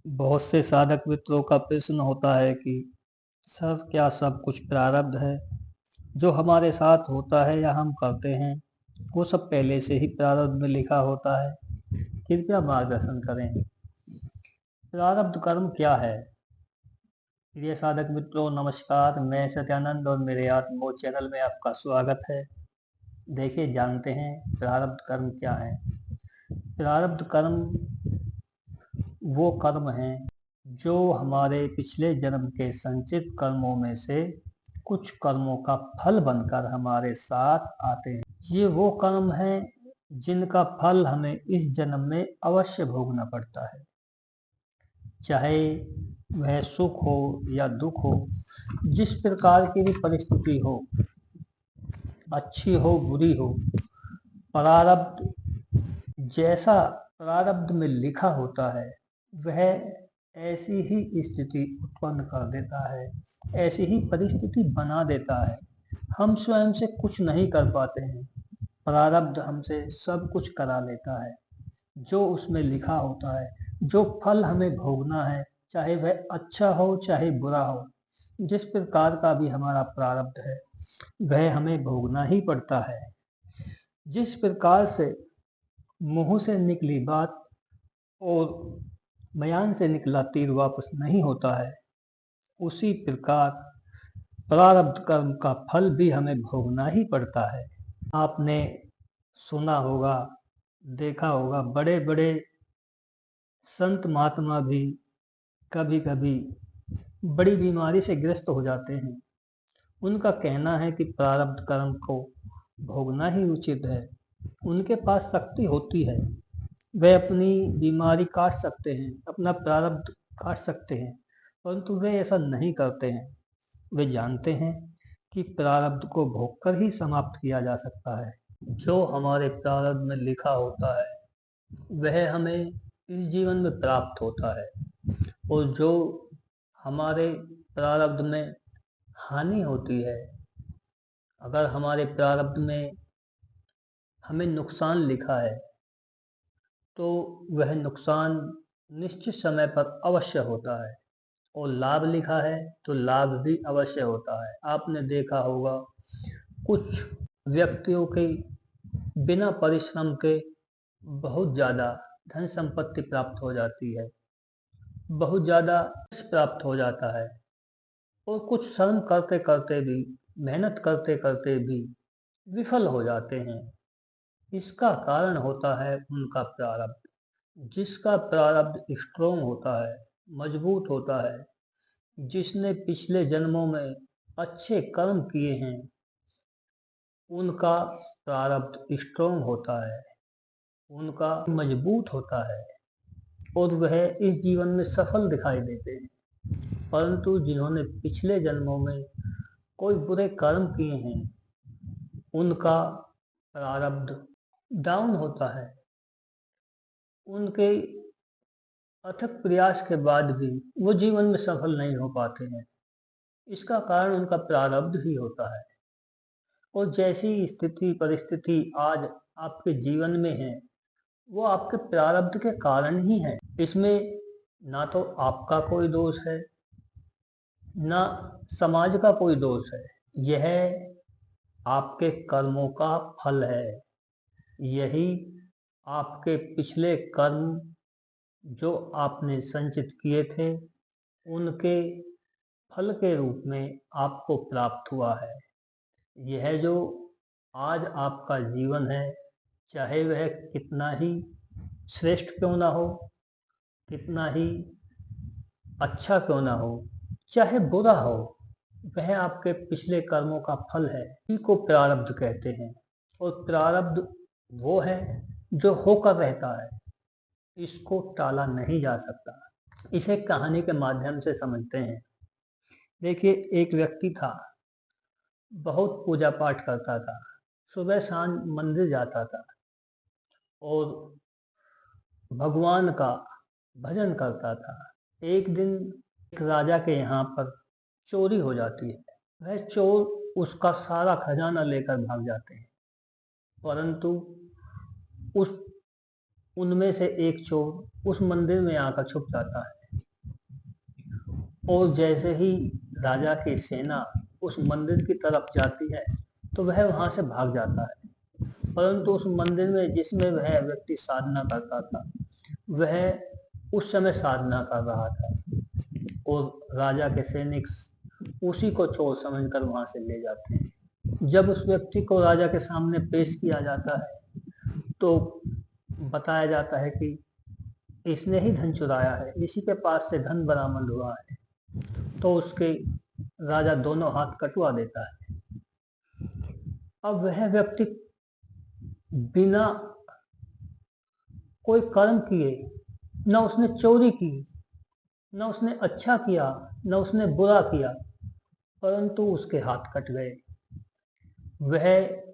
बहुत से साधक मित्रों का प्रश्न होता है कि सर क्या सब कुछ प्रारब्ध है? जो हमारे साथ होता है या हम करते हैं वो सब पहले से ही प्रारब्ध में लिखा होता है। कृपया मार्गदर्शन करें। प्रारब्ध कर्म क्या है? प्रिय साधक मित्रों नमस्कार, मैं सत्यानंद और मेरे आत्मबोध चैनल में आपका स्वागत है। देखिए जानते हैं प्रारब्ध कर्म क्या है। प्रारब्ध कर्म वो कर्म हैं जो हमारे पिछले जन्म के संचित कर्मों में से कुछ कर्मों का फल बनकर हमारे साथ आते हैं। ये वो कर्म हैं जिनका फल हमें इस जन्म में अवश्य भोगना पड़ता है, चाहे वह सुख हो या दुख हो, जिस प्रकार की भी परिस्थिति हो, अच्छी हो बुरी हो। प्रारब्ध जैसा प्रारब्ध में लिखा होता है वह ऐसी ही स्थिति उत्पन्न कर देता है, ऐसी ही परिस्थिति बना देता है। हम स्वयं से कुछ नहीं कर पाते हैं, प्रारब्ध हमसे सब कुछ करा लेता है। जो उसमें लिखा होता है, जो फल हमें भोगना है, चाहे वह अच्छा हो चाहे बुरा हो, जिस प्रकार का भी हमारा प्रारब्ध है वह हमें भोगना ही पड़ता है। जिस प्रकार से मुंह से निकली बात और बयान से निकला तीर वापस नहीं होता है, उसी प्रकार प्रारब्ध कर्म का फल भी हमें भोगना ही पड़ता है। आपने सुना होगा, देखा होगा, बड़े बड़े संत महात्मा भी कभी कभी बड़ी बीमारी से ग्रस्त हो जाते हैं। उनका कहना है कि प्रारब्ध कर्म को भोगना ही उचित है। उनके पास शक्ति होती है, वे अपनी बीमारी काट सकते हैं, अपना प्रारब्ध काट सकते हैं, परंतु वे ऐसा नहीं करते हैं। वे जानते हैं कि प्रारब्ध को भोगकर ही समाप्त किया जा सकता है। जो हमारे प्रारब्ध में लिखा होता है वह हमें इस जीवन में प्राप्त होता है, और जो हमारे प्रारब्ध में हानि होती है, अगर हमारे प्रारब्ध में हमें नुकसान लिखा है तो वह नुकसान निश्चित समय पर अवश्य होता है, और लाभ लिखा है तो लाभ भी अवश्य होता है। आपने देखा होगा कुछ व्यक्तियों के बिना परिश्रम के बहुत ज़्यादा धन संपत्ति प्राप्त हो जाती है, बहुत ज़्यादा प्राप्त हो जाता है, और कुछ श्रम करते करते भी, मेहनत करते करते भी विफल हो जाते हैं। इसका कारण होता है उनका प्रारब्ध। जिसका प्रारब्ध स्ट्रोंग होता है, मजबूत होता है, जिसने पिछले जन्मों में अच्छे कर्म किए हैं, उनका प्रारब्ध स्ट्रोंग होता है, उनका मजबूत होता है, और वह इस जीवन में सफल दिखाई देते हैं। परंतु जिन्होंने पिछले जन्मों में कोई बुरे कर्म किए हैं, उनका प्रारब्ध डाउन होता है। उनके अथक प्रयास के बाद भी वो जीवन में सफल नहीं हो पाते हैं। इसका कारण उनका प्रारब्ध ही होता है। और जैसी स्थिति परिस्थिति आज आपके जीवन में है, वो आपके प्रारब्ध के कारण ही है। इसमें ना तो आपका कोई दोष है, ना समाज का कोई दोष है। यह आपके कर्मों का फल है। यही आपके पिछले कर्म जो आपने संचित किए थे, उनके फल के रूप में आपको प्राप्त हुआ है। यह जो आज आपका जीवन है, चाहे वह कितना ही श्रेष्ठ क्यों ना हो, कितना ही अच्छा क्यों ना हो, चाहे बुरा हो, वह आपके पिछले कर्मों का फल है। इसी को प्रारब्ध कहते हैं। और प्रारब्ध वो है जो होकर रहता है, इसको टाला नहीं जा सकता। इसे कहानी के माध्यम से समझते हैं। देखिए, एक व्यक्ति था, बहुत पूजा पाठ करता था, सुबह शाम मंदिर जाता था और भगवान का भजन करता था। एक दिन एक राजा के यहाँ पर चोरी हो जाती है। वह चोर उसका सारा खजाना लेकर भाग जाते हैं, परंतु उस उनमें से एक चोर उस मंदिर में आकर छुप जाता है। और जैसे ही राजा की सेना उस मंदिर की तरफ जाती है तो वह वहां से भाग जाता है। परंतु उस मंदिर में जिसमें वह व्यक्ति साधना करता था, वह उस समय साधना कर रहा था और राजा के सैनिक उसी को चोर समझकर वहां से ले जाते हैं। जब उस व्यक्ति को राजा के सामने पेश किया जाता है तो बताया जाता है कि इसने ही धन चुराया है, इसी के पास से धन बरामद हुआ है। तो उसके राजा दोनों हाथ कटवा देता है। अब वह व्यक्ति बिना कोई कर्म किए, न उसने चोरी की, न उसने अच्छा किया, न उसने बुरा किया, परंतु उसके हाथ कट गए। वह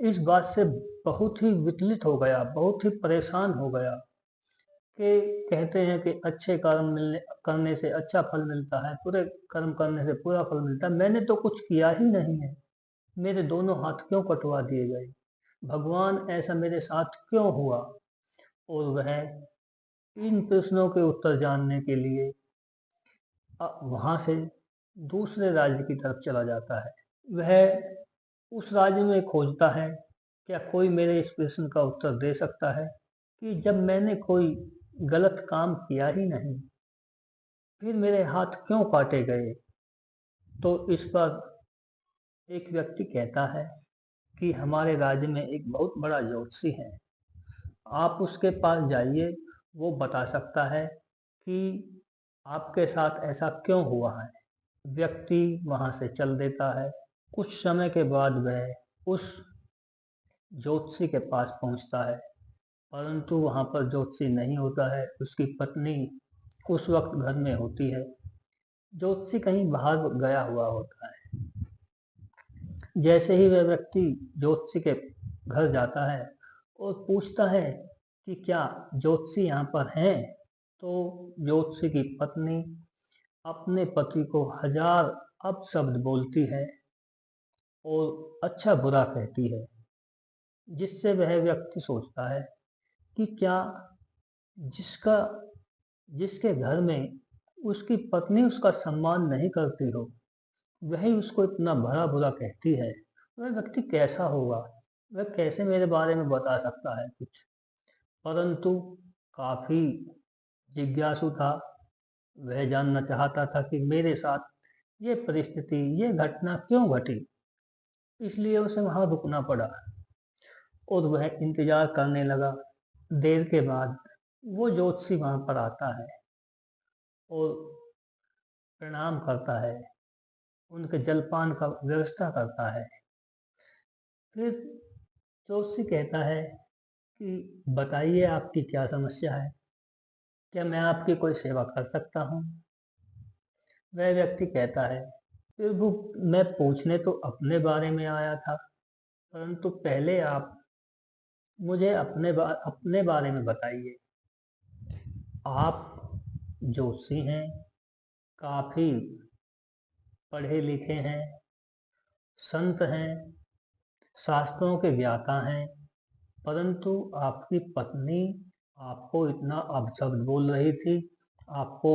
इस बात से बहुत ही विचलित हो गया, बहुत ही परेशान हो गया कि कहते हैं कि अच्छे कर्म करने से अच्छा फल मिलता है, बुरे कर्म करने से बुरा फल मिलता है। मैंने तो कुछ किया ही नहीं है, मेरे दोनों हाथ क्यों कटवा दिए गए? भगवान ऐसा मेरे साथ क्यों हुआ? और वह इन प्रश्नों के उत्तर जानने के लिए वहां से दूसरे राज्य की तरफ चला जाता है। वह उस राज्य में खोजता है, क्या कोई मेरे इस प्रश्न का उत्तर दे सकता है कि जब मैंने कोई गलत काम किया ही नहीं, फिर मेरे हाथ क्यों काटे गए? तो इस पर एक व्यक्ति कहता है कि हमारे राज्य में एक बहुत बड़ा ज्योतिषी है, आप उसके पास जाइए, वो बता सकता है कि आपके साथ ऐसा क्यों हुआ है। व्यक्ति वहां से चल देता है। कुछ समय के बाद वह उस ज्योतिषी के पास पहुंचता है, परंतु वहां पर ज्योतिषी नहीं होता है, उसकी पत्नी उस वक्त घर में होती है। ज्योतिषी कहीं बाहर गया हुआ होता है। जैसे ही वह व्यक्ति ज्योतिषी के घर जाता है और पूछता है कि क्या ज्योतिषी यहाँ पर हैं, तो ज्योतिषी की पत्नी अपने पति को हजार अपशब्द बोलती है और अच्छा बुरा कहती है, जिससे वह व्यक्ति सोचता है कि क्या जिसका जिसके घर में उसकी पत्नी उसका सम्मान नहीं करती हो, वही उसको इतना भला बुरा कहती है, वह व्यक्ति कैसा होगा? वह कैसे मेरे बारे में बता सकता है कुछ? परंतु काफी जिज्ञासु था, वह जानना चाहता था कि मेरे साथ ये परिस्थिति, ये घटना क्यों घटी। इसलिए उसे वहां रुकना पड़ा और वह इंतजार करने लगा। देर के बाद वो ज्योतिषी वहां पर आता है और प्रणाम करता है, उनके जलपान का व्यवस्था करता है। फिर ज्योतिषी कहता है कि बताइए आपकी क्या समस्या है, क्या मैं आपकी कोई सेवा कर सकता हूँ? वह व्यक्ति कहता है, प्रभु मैं पूछने तो अपने बारे में आया था, परंतु पहले आप मुझे अपने बारे में बताइए। आप ज्योतिषी हैं, काफी पढ़े लिखे हैं, संत हैं, शास्त्रों के ज्ञाता हैं, परंतु आपकी पत्नी आपको इतना अपशब्द बोल रही थी, आपको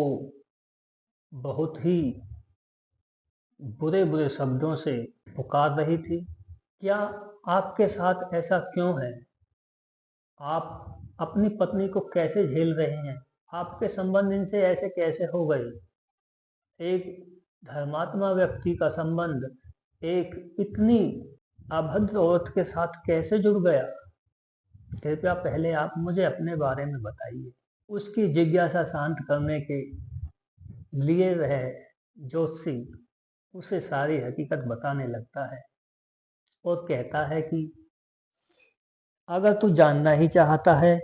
बहुत ही बुरे बुरे शब्दों से पुकार रही थी। क्या आपके साथ ऐसा क्यों है? आप अपनी पत्नी को कैसे झेल रहे हैं? आपके संबंध इनसे ऐसे कैसे हो गए? एक धर्मात्मा व्यक्ति का संबंध एक इतनी अभद्र औरत के साथ कैसे जुड़ गया? कृपया पहले आप मुझे अपने बारे में बताइए। उसकी जिज्ञासा शांत करने के लिए वह ज्योतिषी उसे सारी हकीकत बताने लगता है और कहता है कि अगर तू जानना ही चाहता है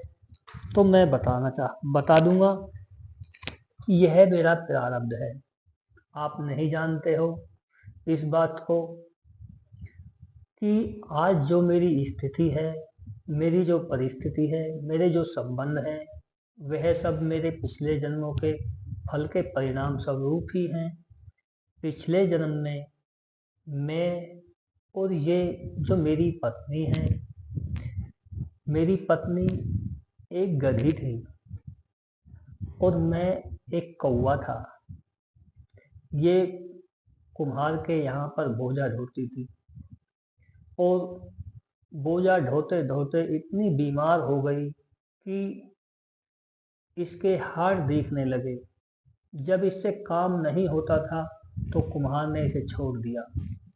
तो मैं बता दूंगा कि यह मेरा प्रारब्ध है। आप नहीं जानते हो इस बात को कि आज जो मेरी स्थिति है, मेरी जो परिस्थिति है, मेरे जो संबंध हैं, वह सब मेरे पिछले जन्मों के फल के परिणाम स्वरूप ही हैं। पिछले जन्म में मैं और ये जो मेरी पत्नी है, मेरी पत्नी एक गधी थी और मैं एक कौवा था। ये कुम्हार के यहाँ पर बोझा ढोती थी और बोझा ढोते ढोते इतनी बीमार हो गई कि इसके हाड़ दिखने लगे। जब इससे काम नहीं होता था तो कुम्हार ने इसे छोड़ दिया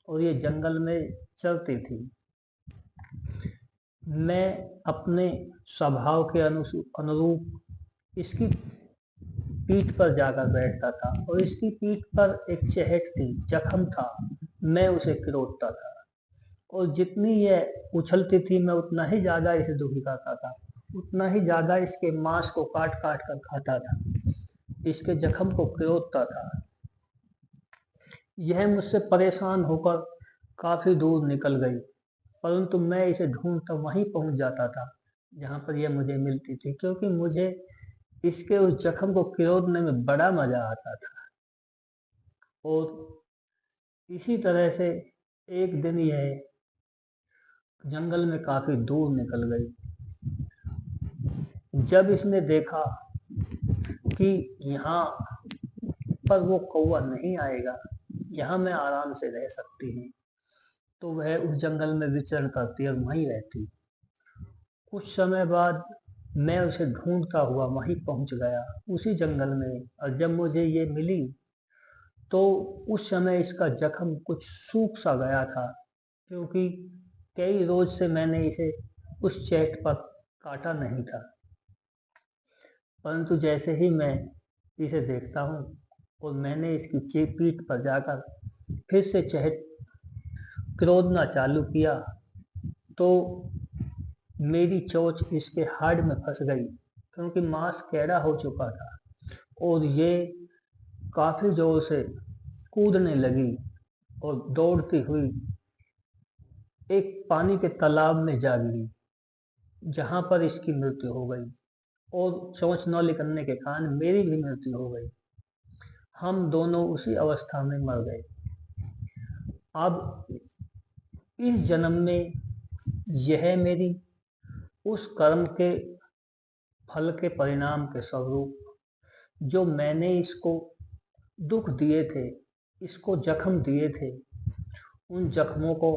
और ये जंगल में चलती थी। मैं अपने स्वभाव के अनुरूप इसकी पीठ पर जाकर बैठता था और इसकी पीठ पर एक चहट थी, जख्म था। मैं उसे किरोड़ता था और जितनी यह उछलती थी मैं उतना ही ज्यादा इसे दुखी करता था, उतना ही ज्यादा इसके मांस को काट काट कर खाता था, इसके जख्म को किरोड़ता था। यह मुझसे परेशान होकर काफी दूर निकल गई, परंतु मैं इसे ढूंढता वहीं पहुंच जाता था जहां पर यह मुझे मिलती थी, क्योंकि मुझे इसके उस जख्म को किरोड़ने में बड़ा मजा आता था। और इसी तरह से एक दिन यह जंगल में काफी दूर निकल गई। जब इसने देखा कि यहाँ पर वो कौवा नहीं आएगा, यहाँ मैं आराम से रह सकती हूँ, तो वह उस जंगल में विचरण करती और वहीं रहती। कुछ समय बाद मैं उसे ढूंढता हुआ वहीं पहुंच गया उसी जंगल में, और जब मुझे ये मिली तो उस समय इसका जख्म कुछ सूख सा गया था, क्योंकि कई रोज से मैंने इसे उस चेट पर काटा नहीं था। परंतु जैसे ही मैं इसे देखता हूँ और मैंने इसकी पीठ पर जाकर फिर से चहट क्रोधना चालू किया तो मेरी चोंच इसके हाड़ में फंस गई, क्योंकि मांस कैड़ा हो चुका था और ये काफी जोर से कूदने लगी और दौड़ती हुई एक पानी के तालाब में जा गिरी, जहां पर इसकी मृत्यु हो गई और चोंच न निकलने के कारण मेरी भी मृत्यु हो गई। हम दोनों उसी अवस्था में मर गए। अब इस जन्म में यह मेरी उस कर्म के फल के परिणाम के स्वरूप, जो मैंने इसको दुख दिए थे, इसको जख्म दिए थे, उन जख्मों को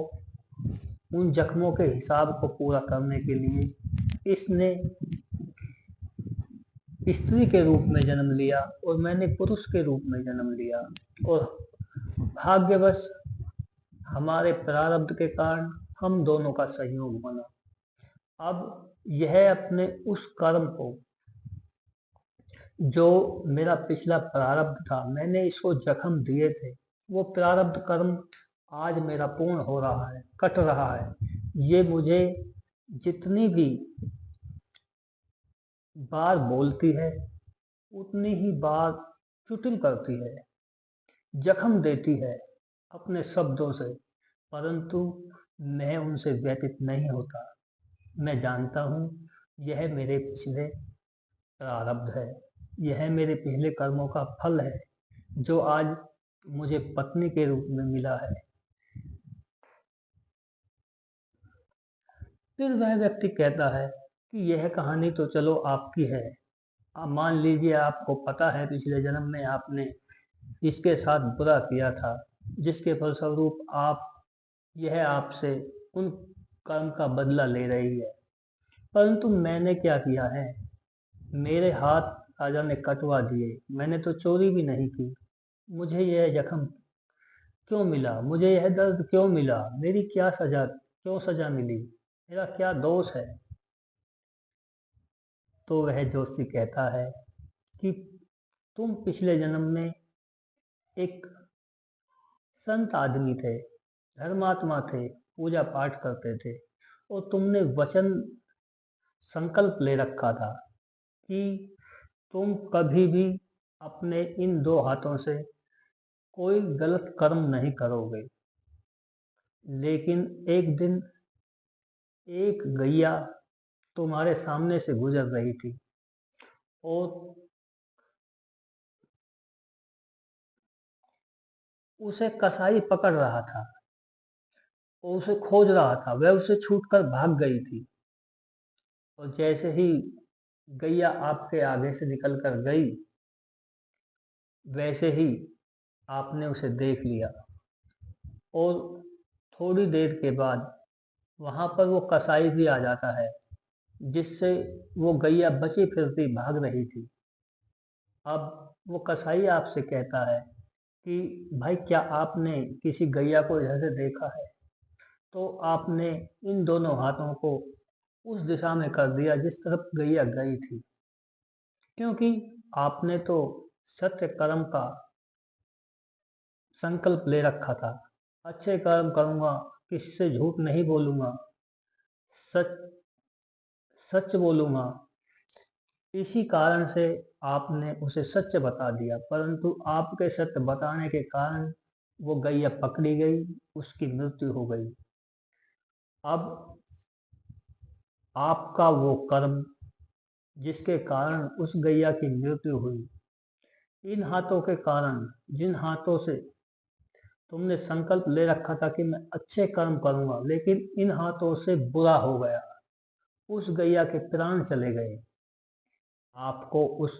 उन जख्मों के हिसाब को पूरा करने के लिए इसने स्त्री के रूप में जन्म लिया और मैंने पुरुष के रूप में जन्म लिया। और भाग्यवश हमारे प्रारब्ध के कारण हम दोनों का संयोग बना। अब यह अपने उस कर्म को, जो मेरा पिछला प्रारब्ध था, मैंने इसको जख्म दिए थे, वो प्रारब्ध कर्म आज मेरा पूर्ण हो रहा है, कट रहा है। ये मुझे जितनी भी बार बोलती है उतनी ही बार चुटिल करती है, जख्म देती है अपने शब्दों से, परंतु मैं उनसे व्यतीत नहीं होता। मैं जानता हूँ यह मेरे पिछले प्रारब्ध है, यह मेरे पिछले कर्मों का फल है, जो आज मुझे पत्नी के रूप में मिला है। फिर वह व्यक्ति कहता है कि यह कहानी तो चलो आपकी है, मान लीजिए आपको पता है पिछले जन्म में आपने इसके साथ बुरा किया था, जिसके फलस्वरूप यह आपसे उन कर्म का बदला ले रही है। परंतु मैंने क्या किया है? मेरे हाथ राजा ने कटवा दिए, मैंने तो चोरी भी नहीं की, मुझे यह जख्म क्यों मिला? मुझे यह दर्द क्यों मिला? मेरी क्यों सजा मिली? मेरा क्या दोष है? तो वह जोशी कहता है कि तुम पिछले जन्म में एक संत आदमी थे, धर्मात्मा थे, पूजा पाठ करते थे, और तुमने वचन संकल्प ले रखा था कि तुम कभी भी अपने इन दो हाथों से कोई गलत कर्म नहीं करोगे। लेकिन एक दिन एक गैया तुम्हारे सामने से गुजर रही थी और उसे कसाई पकड़ रहा था और उसे खोज रहा था, वह उसे छूटकर भाग गई थी। और जैसे ही गैया आपके आगे से निकल कर गई, वैसे ही आपने उसे देख लिया और थोड़ी देर के बाद वहाँ पर वो कसाई भी आ जाता है, जिससे वो गैया बची फिरती भाग रही थी। अब वो कसाई आपसे कहता है कि भाई, क्या आपने किसी गैया को इधर से देखा है? तो आपने इन दोनों हाथों को उस दिशा में कर दिया जिस तरफ गैया गई थी, क्योंकि आपने तो सत्य कर्म का संकल्प ले रखा था। अच्छे कर्म करूंगा, किसी से झूठ नहीं बोलूंगा, सच सच बोलूंगा। इसी कारण से आपने उसे सच बता दिया, परंतु आपके सत्य बताने के कारण वो गैया पकड़ी गई, उसकी मृत्यु हो गई। अब आपका वो कर्म जिसके कारण उस गैया की मृत्यु हुई, इन हाथों के कारण, जिन हाथों से तुमने संकल्प ले रखा था कि मैं अच्छे कर्म करूंगा, लेकिन इन हाथों से बुरा हो गया, उस गैया के प्राण चले गए। आपको उस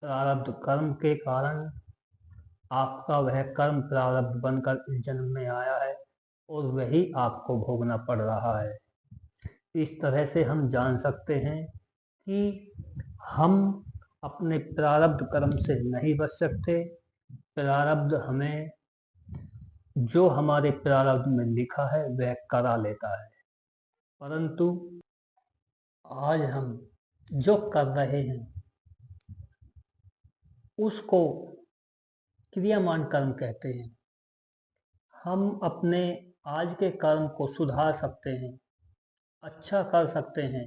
प्रारब्ध कर्म के कारण आपका वह कर्म प्रारब्ध बनकर इस जन्म में आया है और वही आपको भोगना पड़ रहा है। इस तरह से हम जान सकते हैं कि हम अपने प्रारब्ध कर्म से नहीं बच सकते। प्रारब्ध हमें जो हमारे प्रारब्ध में लिखा है वह करा लेता है, परंतु आज हम जो कर रहे हैं उसको क्रियामान कर्म कहते हैं। हम अपने आज के कर्म को सुधार सकते हैं, अच्छा कर सकते हैं,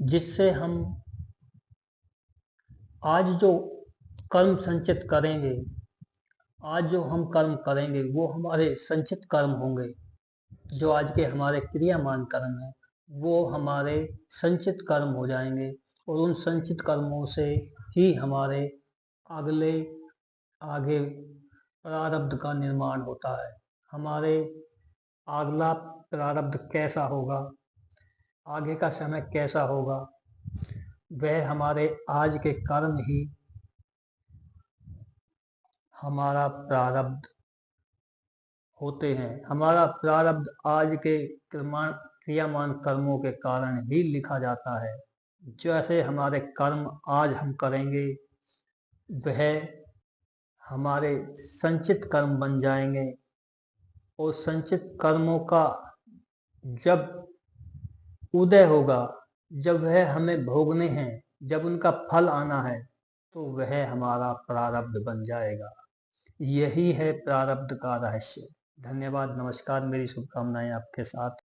जिससे हम आज जो कर्म संचित करेंगे, आज जो हम कर्म करेंगे वो हमारे संचित कर्म होंगे। जो आज के हमारे क्रियामान कर्म हैं वो हमारे संचित कर्म हो जाएंगे और उन संचित कर्मों से ही हमारे अगले आगे प्रारब्ध का निर्माण होता है। हमारे अगला प्रारब्ध कैसा होगा, आगे का समय कैसा होगा, वह हमारे आज के कर्म ही हमारा प्रारब्ध होते हैं। हमारा प्रारब्ध आज के क्रियामान कर्मों के कारण ही लिखा जाता है। जैसे हमारे कर्म आज हम करेंगे वह हमारे संचित कर्म बन जाएंगे और संचित कर्मों का जब उदय होगा, जब वह हमें भोगने हैं, जब उनका फल आना है, तो वह हमारा प्रारब्ध बन जाएगा। यही है प्रारब्ध का रहस्य। धन्यवाद, नमस्कार, मेरी शुभकामनाएं आपके साथ।